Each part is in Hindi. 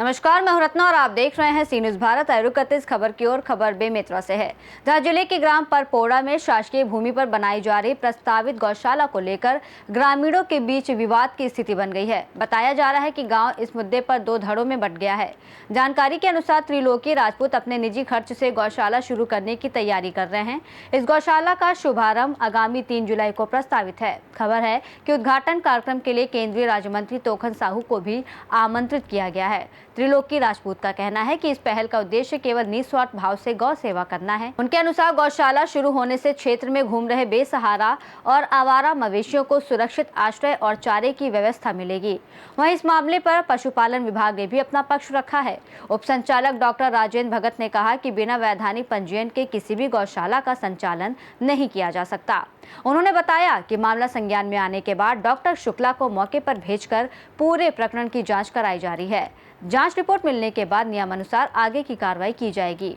नमस्कार, मैं हूं रत्ना और आप देख रहे हैं सी न्यूज भारत। रुक करते इस खबर की ओर। खबर बेमेतरा से है, जहां जिले के ग्राम परपोड़ा में शासकीय भूमि पर बनाई जा रही प्रस्तावित गौशाला को लेकर ग्रामीणों के बीच विवाद की स्थिति बन गई है। बताया जा रहा है कि गांव इस मुद्दे पर दो धड़ों में बंट गया है। जानकारी के अनुसार त्रिलोकी राजपूत अपने निजी खर्च से गौशाला शुरू करने की तैयारी कर रहे हैं। इस गौशाला का शुभारंभ आगामी 3 जुलाई को प्रस्तावित है। खबर है कि उद्घाटन कार्यक्रम के लिए केंद्रीय राज्य मंत्री तोखन साहू को भी आमंत्रित किया गया है। त्रिलोकी राजपूत का कहना है कि इस पहल का उद्देश्य केवल निस्वार्थ भाव से गौ सेवा करना है। उनके अनुसार गौशाला शुरू होने से क्षेत्र में घूम रहे बेसहारा और आवारा मवेशियों को सुरक्षित आश्रय और चारे की व्यवस्था मिलेगी। वहीं इस मामले पर पशुपालन विभाग ने भी अपना पक्ष रखा है। उप संचालक डॉक्टर राजेंद्र भगत ने कहा कि बिना वैधानिक पंजीयन के किसी भी गौशाला का संचालन नहीं किया जा सकता। उन्होंने बताया कि मामला संज्ञान में आने के बाद डॉक्टर शुक्ला को मौके पर भेजकर पूरे प्रकरण की जांच कराई जा रही है। जांच रिपोर्ट मिलने के बाद नियमानुसार आगे की कार्रवाई की जाएगी।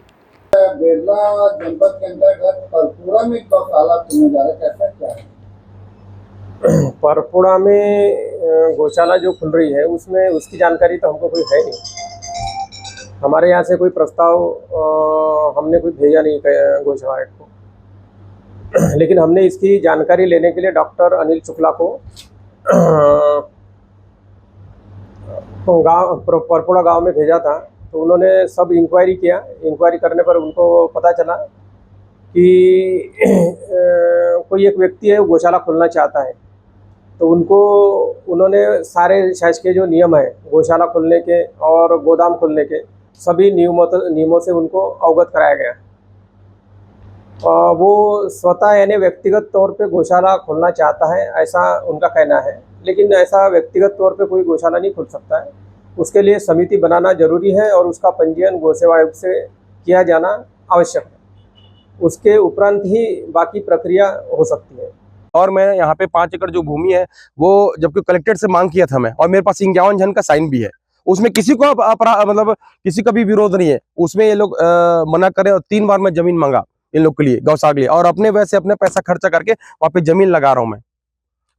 बेरला जनपद के अंतर्गत परपुड़ा में गौशाला खुलने जा रहा है, कैसा क्या है? परपुड़ा में गौशाला जो खुल रही है उसमें उसकी जानकारी तो हमको कोई है नहीं। हमारे यहाँ से कोई प्रस्ताव हमने कोई भेजा नहीं गौशाला को, लेकिन हमने इसकी जानकारी लेने के लिए डॉक्टर अनिल शुक्ला को गांव परपुड़ा गांव में भेजा था। तो उन्होंने सब इंक्वायरी किया। इंक्वायरी करने पर उनको पता चला कि कोई एक व्यक्ति है वो गौशाला खोलना चाहता है। तो उन्होंने सारे शासकीय जो नियम है गौशाला खोलने के और गोदाम खोलने के सभी नियमों से उनको अवगत कराया गया। वो स्वतः यानी व्यक्तिगत तौर पे गौशाला खोलना चाहता है, ऐसा उनका कहना है। लेकिन ऐसा व्यक्तिगत तौर पे कोई गौशाला नहीं खोल सकता है। उसके लिए समिति बनाना जरूरी है और उसका पंजीयन गौ सेवा आयोग से किया जाना आवश्यक है। उसके उपरांत ही बाकी प्रक्रिया हो सकती है। और मैं यहाँ पे 5 एकड़ जो भूमि है वो जबकि कलेक्टर से मांग किया था मैं, और मेरे पास 51 जन का साइन भी है। उसमें किसी को मतलब किसी का भी विरोध नहीं है। उसमें ये लोग मना करे और 3 बार मैं जमीन मांगा इन लोग के लिए, गौशाला के लिए, और अपने वैसे अपने पैसा खर्चा करके वहाँ पे जमीन लगा रहा हूँ मैं।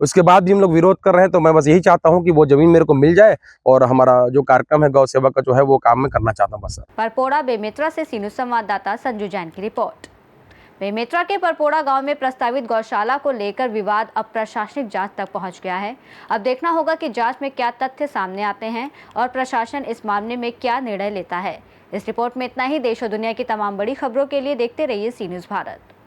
उसके बाद भी हम लोग विरोध कर रहे हैं। तो मैं बस यही चाहता हूँ कि वो जमीन मेरे को मिल जाए और हमारा जो कार्यक्रम है गौ सेवा का जो है वो काम मैं करना चाहता हूँ बस। परपोड़ा बेमेतरा से सी न्यूज संवाददाता संजू जैन की रिपोर्ट। बेमेतरा के परपोड़ा गांव में प्रस्तावित गौशाला को लेकर विवाद अब प्रशासनिक जांच तक पहुंच गया है। अब देखना होगा कि जांच में क्या तथ्य सामने आते हैं और प्रशासन इस मामले में क्या निर्णय लेता है। इस रिपोर्ट में इतना ही। देश और दुनिया की तमाम बड़ी खबरों के लिए देखते रहिए सी न्यूज भारत।